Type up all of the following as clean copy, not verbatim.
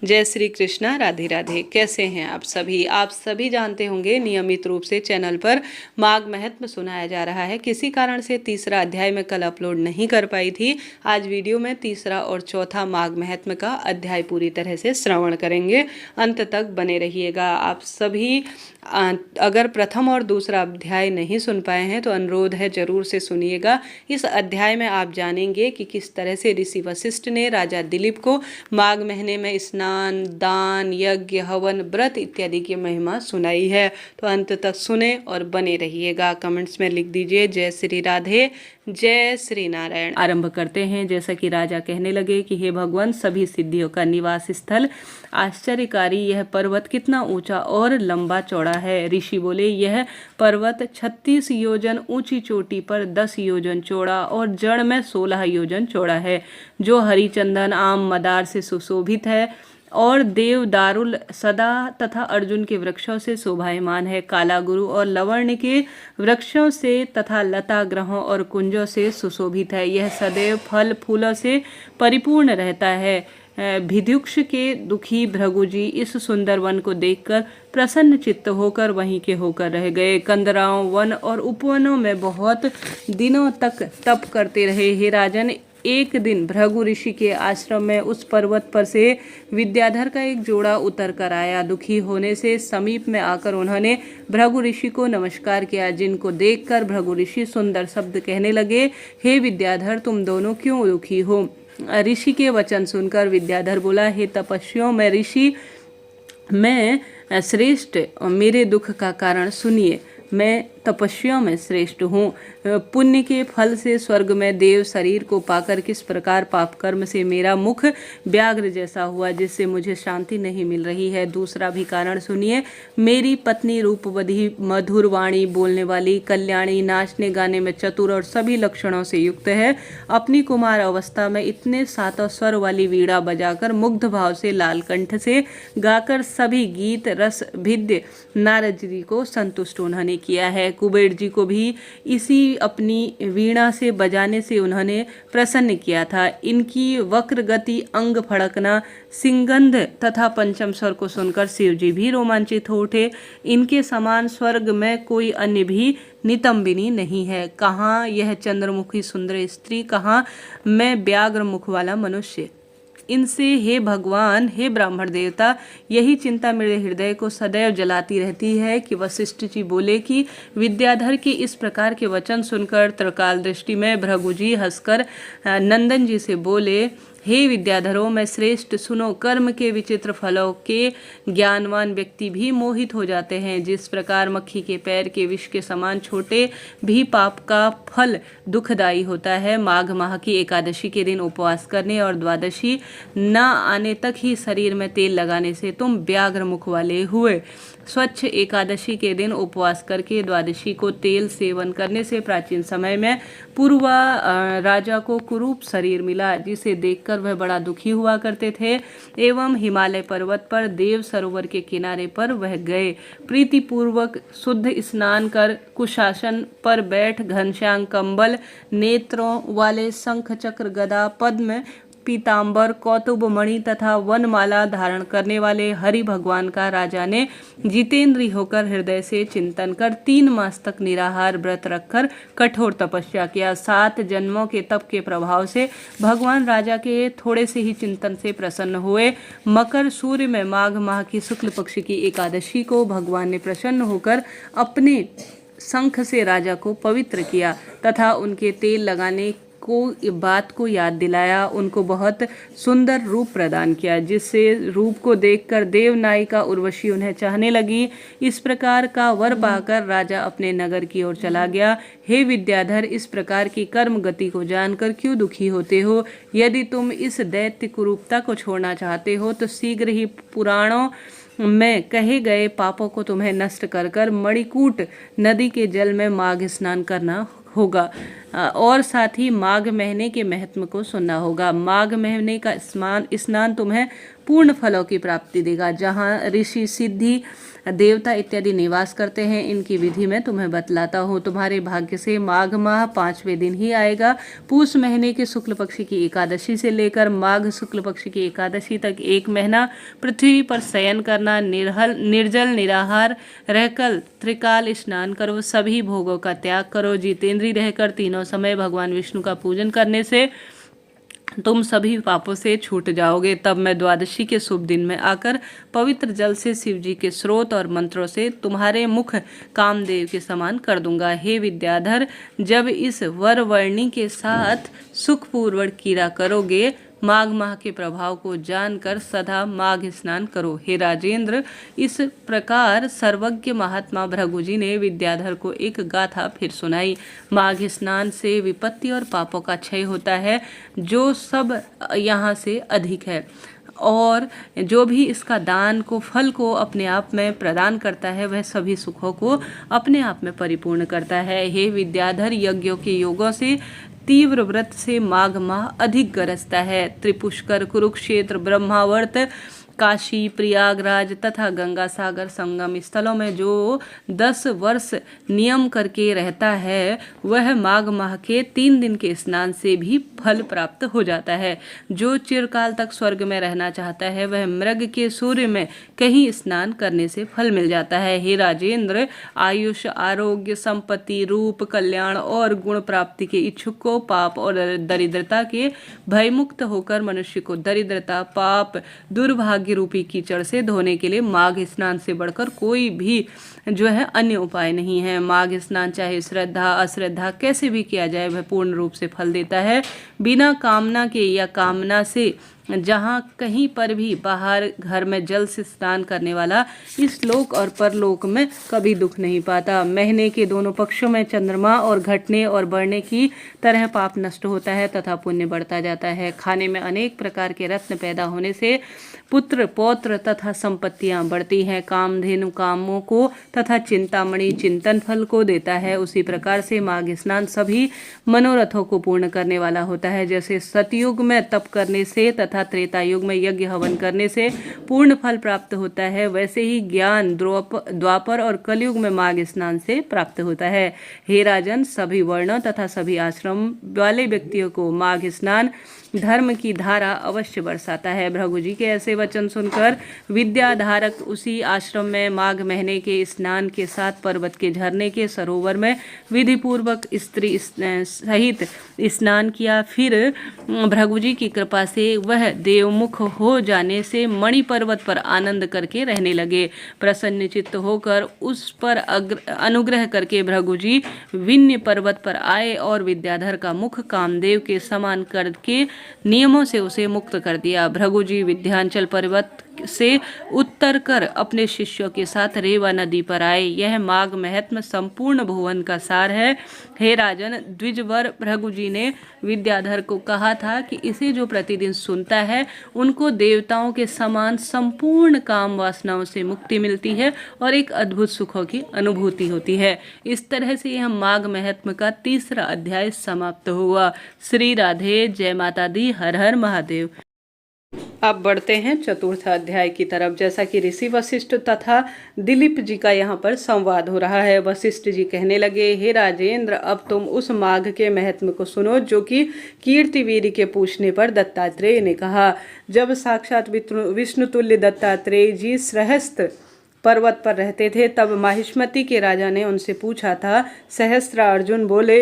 जय श्री कृष्णा। राधे राधे। कैसे हैं आप सभी जानते होंगे नियमित रूप से चैनल पर माघ महत्म सुनाया जा रहा है। किसी कारण से तीसरा अध्याय मैं कल अपलोड नहीं कर पाई थी। आज वीडियो में तीसरा और चौथा माघ महत्म का अध्याय पूरी तरह से श्रवण करेंगे। अंत तक बने रहिएगा। आप सभी अगर प्रथम और दूसरा अध्याय नहीं सुन पाए हैं तो अनुरोध है जरूर से सुनिएगा। इस अध्याय में आप जानेंगे कि किस तरह से ऋषि वशिष्ठ ने राजा दिलीप को माघ महीने में स्नान, दान, यज्ञ, हवन, व्रत इत्यादि की महिमा सुनाई है। तो अंत तक सुने और बने रहिएगा। कमेंट्स में लिख दीजिए जय श्री राधे, जय श्री नारायण। आरंभ करते हैं। जैसा कि राजा कहने लगे कि हे भगवान, सभी सिद्धियों का निवास स्थल, आश्चर्यकारी यह पर्वत कितना ऊंचा और लंबा चौड़ा है। ऋषि बोले, यह पर्वत 36 योजन ऊंची चोटी पर 10 योजन चौड़ा और जड़ में 16 योजन चौड़ा है, जो हरिचंदन, आम, मदार से सुशोभित है और देव दारुल सदा तथा अर्जुन के वृक्षों से शोभायमान है। काला गुरु और लवर्ण के वृक्षों से तथा लता ग्रहों और कुंजों से सुशोभित है। यह सदैव फल फूलों से परिपूर्ण रहता है। भिद्युक्ष के दुखी भृगुजी इस सुंदर वन को देखकर प्रसन्न चित्त होकर वहीं के होकर रह गए। कंदराओं, वन और उपवनों में बहुत दिनों तक तप करते रहे। हे राजन, एक दिन भृगु ऋषि के आश्रम में उस पर्वत पर से विद्याधर का एक जोड़ा उतर कर आया। दुखी होने से समीप में आकर उन्होंने भृगु ऋषि को नमस्कार किया, जिनको देखकर भृगु ऋषि सुंदर शब्द कहने लगे। हे विद्याधर, तुम दोनों क्यों दुखी हो? ऋषि के वचन सुनकर विद्याधर बोला, हे तपस्वियों, मैं ऋषि मैं श्रेष्ठ, मेरे दुख का कारण सुनिए। मैं तपस्वियों में श्रेष्ठ हूँ। पुण्य के फल से स्वर्ग में देव शरीर को पाकर किस प्रकार पाप कर्म से मेरा मुख व्याघ्र जैसा हुआ, जिससे मुझे शांति नहीं मिल रही है। दूसरा भी कारण सुनिए। मेरी पत्नी रूपवती, मधुर वाणी बोलने वाली, कल्याणी, नाचने गाने में चतुर और सभी लक्षणों से युक्त है। अपनी कुमार अवस्था में इतने सातों स्वर वाली वीणा बजाकर मुग्ध भाव से लाल कंठ से गाकर सभी गीत रस भिद्य नारद जी को संतुष्ट उन्होंने किया है। कुबेर जी को भी इसी अपनी वीणा से बजाने से उन्होंने प्रसन्न किया था। इनकी वक्र गति, अंग फड़कना, सिंगंध तथा पंचम स्वर को सुनकर शिव जी भी रोमांचित हो उठे। इनके समान स्वर्ग में कोई अन्य भी नितंबिनी नहीं है। कहाँ यह चंद्रमुखी सुंदर स्त्री, कहाँ मैं व्याघ्र मुख वाला मनुष्य। इनसे हे भगवान, हे ब्राह्मण देवता, यही चिंता मेरे हृदय को सदैव जलाती रहती है कि वशिष्ठ जी बोले कि विद्याधर के इस प्रकार के वचन सुनकर त्रिकाल दृष्टि में भृगु जी हंसकर नंदन जी से बोले, हे विद्याधरों, मैं श्रेष्ठ, सुनो। कर्म के विचित्र फलों के ज्ञानवान व्यक्ति भी मोहित हो जाते हैं। जिस प्रकार मक्खी के पैर के विष के समान छोटे भी पाप का फल दुखदायी होता है, माघ माह की एकादशी के दिन उपवास करने और द्वादशी न आने तक ही शरीर में तेल लगाने से तुम व्याघ्र मुख वाले हुए। स्वच्छ एकादशी के दिन उपवास करके द्वादशी को तेल सेवन करने से प्राचीन समय में पूर्वा राजा को कुरूप शरीर मिला, जिसे देखकर वह बड़ा दुखी हुआ करते थे। एवं हिमालय पर्वत पर देव सरोवर के किनारे पर वह गए। प्रीतिपूर्वक शुद्ध स्नान कर कुशासन पर बैठ घनश्याम कंबल नेत्रों वाले शंख चक्र गदा पद्म पीतांबर कौतुब मणि तथा वनमाला धारण करने वाले हरि भगवान का राजा ने जितेंद्री होकर हृदय से चिंतन कर 3 मास तक निराहार व्रत रखकर कठोर तपस्या किया। 7 जन्मों के तप के प्रभाव से भगवान राजा के थोड़े से ही चिंतन से प्रसन्न हुए। मकर सूर्य में माघ माह की शुक्ल पक्ष की एकादशी को भगवान ने प्रसन्न होकर अपने शंख से राजा को पवित्र किया तथा उनके तेल लगाने को बात को याद दिलाया। उनको बहुत सुंदर रूप प्रदान किया, जिससे रूप को देखकर देव नायिका उर्वशी उन्हें चाहने लगी। इस प्रकार का वर पाकर राजा अपने नगर की ओर चला गया। हे विद्याधर, इस प्रकार की कर्म गति को जानकर क्यों दुखी होते हो? यदि तुम इस दैत्य कुरूपता को छोड़ना चाहते हो तो शीघ्र ही पुराणों में कहे गए पापों को तुम्हें नष्ट कर कर मणिकूट नदी के जल में माघ स्नान करना होगा। और साथ ही माघ महीने के महत्व को सुनना होगा। माघ महीने का स्नान तुम्हें पूर्ण फलों की प्राप्ति देगा। जहाँ ऋषि सिद्धि देवता इत्यादि निवास करते हैं, इनकी विधि मैं तुम्हें बतलाता हूँ। तुम्हारे भाग्य से माघ माह 5वें दिन ही आएगा। पूष महीने के शुक्ल पक्ष की एकादशी से लेकर माघ शुक्ल पक्ष की एकादशी तक 1 महीना पृथ्वी पर शयन करना, निर्जल निराहार रहकर त्रिकाल स्नान करो, सभी भोगों का त्याग करो, जितेंद्रीय रहकर तीनों समय भगवान विष्णु का पूजन करने से तुम सभी पापों से छूट जाओगे। तब मैं द्वादशी के शुभ दिन में आकर पवित्र जल से शिव जी के स्रोत और मंत्रों से तुम्हारे मुख कामदेव के समान कर दूंगा। हे विद्याधर, जब इस वरवर्णी के साथ सुखपूर्वक क्रीड़ा करोगे, माघ माह के प्रभाव को जानकर सदा माघ स्नान करो। हे राजेंद्र, इस प्रकार सर्वज्ञ महात्मा भृगु जी ने विद्याधर को एक गाथा फिर सुनाई। माघ स्नान से विपत्ति और पापों का क्षय होता है, जो सब यहाँ से अधिक है, और जो भी इसका दान को फल को अपने आप में प्रदान करता है, वह सभी सुखों को अपने आप में परिपूर्ण करता है। हे विद्याधर, यज्ञों के योगों से तीव्र व्रत से माघ माह अधिक गरजता है। त्रिपुष्कर, कुरुक्षेत्र, ब्रह्मावर्त, काशी, प्रयागराज तथा गंगा सागर संगम स्थलों में जो 10 वर्ष नियम करके रहता है, वह माघ माह के 3 दिन के स्नान से भी फल प्राप्त हो जाता है। जो चिरकाल तक स्वर्ग में रहना चाहता है, वह मृग के सूर्य में कहीं स्नान करने से फल मिल जाता है। हे राजेंद्र, आयुष, आरोग्य, संपत्ति, रूप, कल्याण और गुण प्राप्ति के इच्छुक को पाप और दरिद्रता के भयमुक्त होकर मनुष्य को दरिद्रता, पाप, दुर्भाग्य रूपी कीचड़ से धोने के लिए माघ स्नान से बढ़कर कोई भी जो है अन्य उपाय नहीं है। माघ स्नान चाहे श्रद्धा अश्रद्धा कैसे भी किया जाए, वह पूर्ण रूप से फल देता है। बिना कामना के या कामना से जहाँ कहीं पर भी बाहर घर में जल से स्नान करने वाला इस लोक और परलोक में कभी दुख नहीं पाता। महीने के दोनों पक्षों में चंद्रमा और घटने और बढ़ने की तरह पाप नष्ट होता है तथा पुण्य बढ़ता जाता है। खाने में अनेक प्रकार के रत्न पैदा होने से पुत्र, पौत्र तथा संपत्तियां बढ़ती हैं। कामधेनु कामों को तथा चिंतामणि चिंतन फल को देता है। उसी प्रकार से माघ स्नान सभी मनोरथों को पूर्ण करने वाला होता है। जैसे सतयुग में तप करने से तथा त्रेता युग में यज्ञ हवन करने से पूर्ण फल प्राप्त होता है, वैसे ही ज्ञान द्वापर और कलयुग में माघ स्नान से प्राप्त होता है। हे राजन, सभी वर्णों तथा सभी आश्रम वाले व्यक्तियों को माघ स्नान धर्म की धारा अवश्य बरसाता है। भृगु जी के ऐसे वचन सुनकर विद्याधारक उसी आश्रम में माघ महीने के स्नान के साथ पर्वत के झरने के सरोवर में विधि पूर्वक स्त्री सहित स्नान किया। फिर भृगु जी की कृपा से वह देवमुख हो जाने से मणि पर्वत पर आनंद करके रहने लगे। प्रसन्न चित्त होकर उस पर अनुग्रह करके भृगु जी विन्य पर्वत पर आए और विद्याधर का मुख कामदेव के समान करके नियमों से उसे मुक्त कर दिया। भृगु जी विंध्याचल पर्वत से उत्तर कर अपने शिष्यों के साथ रेवा नदी पर आए। यह माघ महत्म संपूर्ण भुवन का सार है। हे राजन, द्विजवर भृगु जी ने विद्याधर को कहा था कि इसे जो प्रतिदिन सुनता है, उनको देवताओं के समान संपूर्ण काम वासनाओं से मुक्ति मिलती है और एक अद्भुत सुखों की अनुभूति होती है। इस तरह से यह माघ महत्म का 3रा अध्याय समाप्त हुआ। श्री राधे, जय माता दी, हर हर महादेव। अब बढ़ते हैं 4th अध्याय की तरफ। जैसा कि ऋषि वशिष्ठ तथा दिलीप जी का यहाँ पर संवाद हो रहा है। वशिष्ठ जी कहने लगे, हे राजेंद्र, अब तुम उस माघ के महत्व को सुनो जो कि कीर्तिवीर के पूछने पर दत्तात्रेय ने कहा। जब साक्षात विष्णुतुल्य दत्तात्रेय जी सहस्त्र पर्वत पर रहते थे, तब माहिष्मति के राजा ने उनसे पूछा था। सहस्त्र अर्जुन बोले,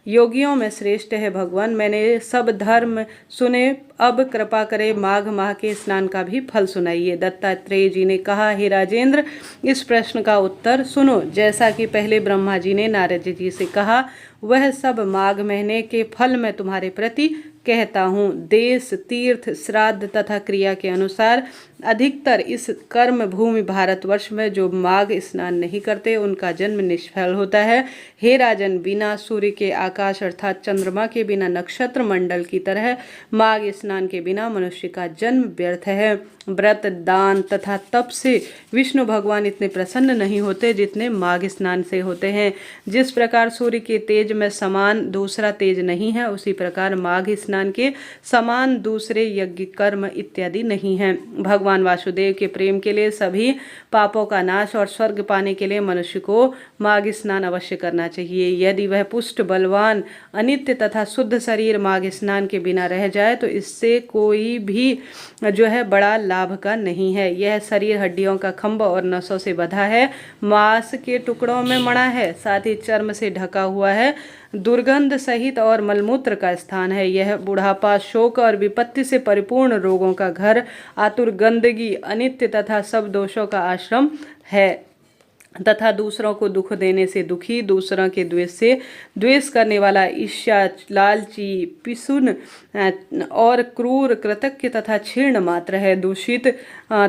योगियों में श्रेष्ठ है भगवान, मैंने सब धर्म सुने, अब कृपा करे माघ माह के स्नान का भी फल सुनाइए। दत्तात्रेय जी ने कहा, हे राजेंद्र, इस प्रश्न का उत्तर सुनो। जैसा कि पहले ब्रह्मा जी ने नारद जी से कहा, वह सब माघ महीने के फल मैं तुम्हारे प्रति कहता हूँ। देश, तीर्थ, श्राद्ध तथा क्रिया के अनुसार अधिकतर इस कर्म भूमि भारतवर्ष में जो माघ स्नान नहीं करते उनका जन्म निष्फल होता है। हे राजन, बिना सूर्य के आकाश अर्थात चंद्रमा के बिना नक्षत्र मंडल की तरह माघ स्नान के बिना मनुष्य का जन्म व्यर्थ है। व्रत, दान तथा तप से विष्णु भगवान इतने प्रसन्न नहीं होते जितने माघ स्नान से होते हैं। जिस प्रकार सूर्य के तेज में समान दूसरा तेज नहीं है, उसी प्रकार माघ स्नान के समान दूसरे यज्ञ, कर्म इत्यादि नहीं है। भगवान वासुदेव के प्रेम के लिए, सभी पापों का नाश और स्वर्ग पाने के लिए मनुष्य को माघ स्नान अवश्य करना चाहिए। यदि वह पुष्ट, बलवान, अनित्य तथा शुद्ध शरीर माघ स्नान के बिना रह जाए तो इससे कोई भी जो है बड़ा लाभ का नहीं है। यह शरीर हड्डियों का खंभ और नसों से बंधा है, मांस के टुकड़ों में मड़ा है, साथ ही चर्म से ढका हुआ है, दुर्गंध सहित और मलमूत्र का स्थान है। यह बुढ़ापा, शोक और विपत्ति से परिपूर्ण रोगों का घर, आतुर, गंदगी, अनित्य तथा सब दोषों का आश्रम है तथा दूसरों को दुख देने से दुखी, दूसरों के द्वेष से द्वेष करने वाला, ईर्ष्या, लालची, पिसुन और क्रूर, कृतज्ञ तथा क्षीण मात्र है। दूषित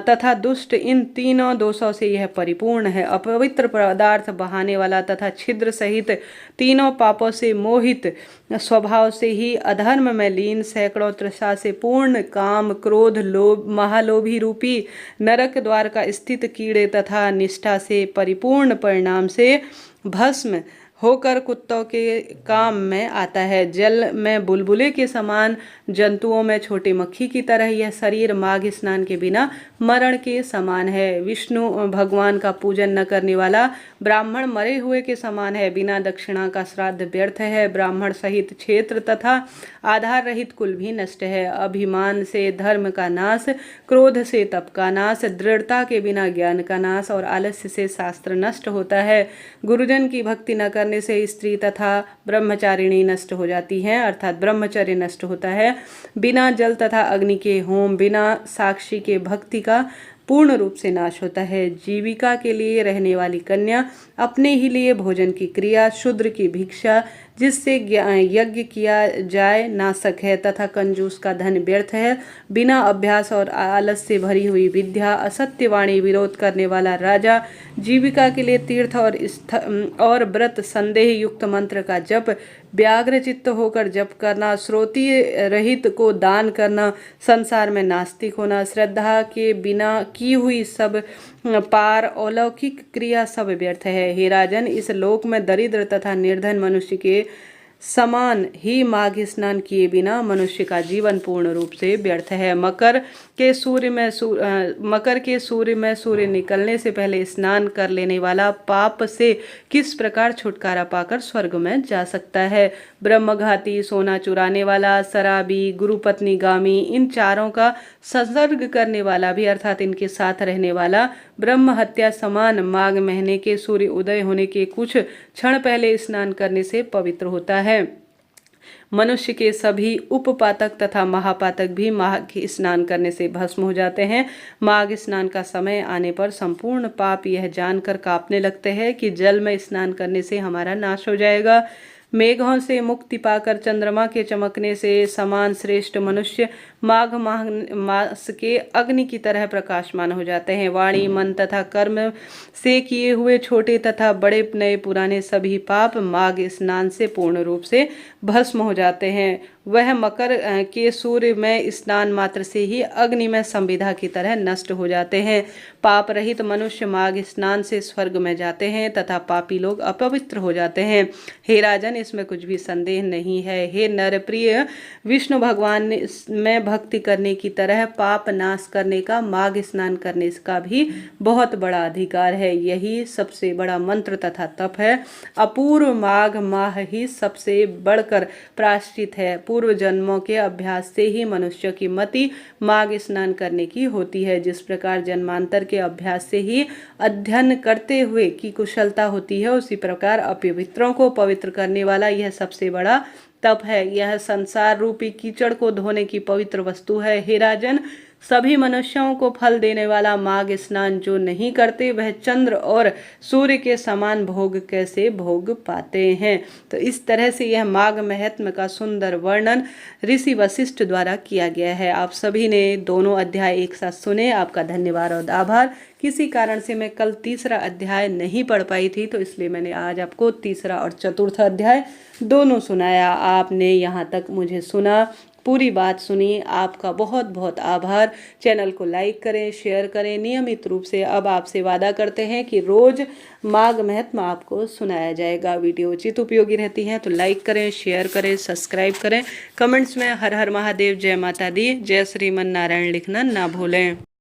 तथा दुष्ट, इन तीनों दोषों से यह परिपूर्ण है। अपवित्र पदार्थ बहाने वाला तथा छिद्र सहित तीनों पापों से मोहित, स्वभाव से ही अधर्म में लीन, सैकड़ों तृषा से पूर्ण, काम, क्रोध, लोभ, महालोभी रूपी नरक द्वार का स्थित कीड़े तथा निष्ठा से परिपूर्ण, परिणाम से भस्म होकर कुत्तों के काम में आता है। जल में बुलबुले के समान, जंतुओं में छोटी मक्खी की तरह यह शरीर माघ स्नान के बिना मरण के समान है। विष्णु भगवान का पूजन न करने वाला ब्राह्मण मरे हुए के समान है। बिना दक्षिणा का श्राद्ध व्यर्थ है। ब्राह्मण सहित क्षेत्र तथा आधार रहित कुल भी नष्ट है। अभिमान से धर्म का नाश, क्रोध से तप का नाश, दृढ़ता के बिना ज्ञान का नाश और आलस्य से शास्त्र नष्ट होता है। गुरुजन की भक्ति न करने से स्त्री तथा ब्रह्मचारिणी नष्ट हो जाती हैं, अर्थात ब्रह्मचर्य नष्ट होता है। बिना जल तथा अग्नि के होम, बिना साक्षी के भक्ति का पूर्ण रूप से नाश होता है। जीविका के लिए रहने वाली कन्या, अपने ही लिए भोजन की क्रिया, शूद्र की भिक्षा जिससे यज्ञ किया जाए नाशक है तथा कंजूस का धन व्यर्थ है। बिना अभ्यास और आलस से भरी हुई विद्या, असत्यवाणी विरोध करने वाला राजा, जीविका के लिए तीर्थ और व्रत, संदेह युक्त मंत्र का जप, व्याग्र चित्त होकर जप करना, श्रोति रहित को दान करना, संसार में नास्तिक होना, श्रद्धा के बिना की हुई सब पार अलौकिक क्रिया सब व्यर्थ है। हे राजन, इस लोक में दरिद्र तथा निर्धन मनुष्य के समान ही माघ स्नान किए बिना मनुष्य का जीवन पूर्ण रूप से व्यर्थ है। मकर के सूर्य में सूर्य निकलने से पहले स्नान कर लेने वाला पाप से किस प्रकार छुटकारा पाकर स्वर्ग में जा सकता है। ब्रह्मघाती, सोना चुराने वाला, शराबी, गुरुपत्नीगामी, इन चारों का संसर्ग करने वाला भी अर्थात इनके साथ रहने वाला ब्रह्म हत्या समान माघ महीने के सूर्य उदय होने के कुछ क्षण पहले स्नान करने से पवित्र होता है। मनुष्य के सभी उपपातक तथा महापातक भी माघ स्नान करने से भस्म हो जाते हैं। माघ स्नान का समय आने पर संपूर्ण पाप यह जानकर कांपने लगते हैं कि जल में स्नान करने से हमारा नाश हो जाएगा। मेघों से मुक्ति पाकर चंद्रमा के चमकने से समान श्रेष्ठ मनुष्य माघ मास के अग्नि की तरह प्रकाशमान हो जाते हैं। वाणी, मन तथा कर्म से किए हुए छोटे तथा बड़े, नए पुराने सभी पाप माघ स्नान से पूर्ण रूप से भस्म हो जाते हैं। वह मकर के सूर्य में स्नान मात्र से ही अग्नि में संविधा की तरह नष्ट हो जाते हैं। पाप रहित मनुष्य माघ स्नान से स्वर्ग में जाते हैं तथा पापी लोग अपवित्र हो जाते हैं। हे राजन, इसमें कुछ भी संदेह नहीं है। हे नरप्रिय, विष्णु भगवान में भक्ति करने की तरह पाप नाश करने का माघ स्नान करने का भी बहुत बड़ा अधिकार है। यही सबसे बड़ा मंत्र तथा तप है। अपूर्व माघ माह ही सबसे बढ़कर प्रायश्चित है। पूर्व जन्मों के अभ्यास से ही मनुष्य की मति माघ स्नान करने की होती है। जिस प्रकार जन्मांतर के अभ्यास से ही अध्ययन करते हुए की कुशलता होती है, उसी प्रकार अपवित्रों को पवित्र करने वाला यह सबसे बड़ा तप है। यह संसार रूपी कीचड़ को धोने की पवित्र वस्तु है। हे राजन, सभी मनुष्यों को फल देने वाला माघ स्नान जो नहीं करते वह चंद्र और सूर्य के समान भोग कैसे भोग पाते हैं। तो इस तरह से यह माघ महात्म्य का सुंदर वर्णन ऋषि वशिष्ठ द्वारा किया गया है। आप सभी ने दोनों अध्याय एक साथ सुने, आपका धन्यवाद और आभार। किसी कारण से मैं कल तीसरा अध्याय नहीं पढ़ पाई थी, तो इसलिए मैंने आज आपको तीसरा और चतुर्थ अध्याय दोनों सुनाया। आपने यहाँ तक मुझे सुना, पूरी बात सुनी, आपका बहुत बहुत आभार। चैनल को लाइक करें, शेयर करें नियमित रूप से। अब आपसे वादा करते हैं कि रोज माघ महात्म्य आपको सुनाया जाएगा। वीडियो उचित उपयोगी रहती है तो लाइक करें, शेयर करें, सब्सक्राइब करें। कमेंट्स में हर हर महादेव, जय माता दी, जय श्रीमन नारायण लिखना ना भूलें।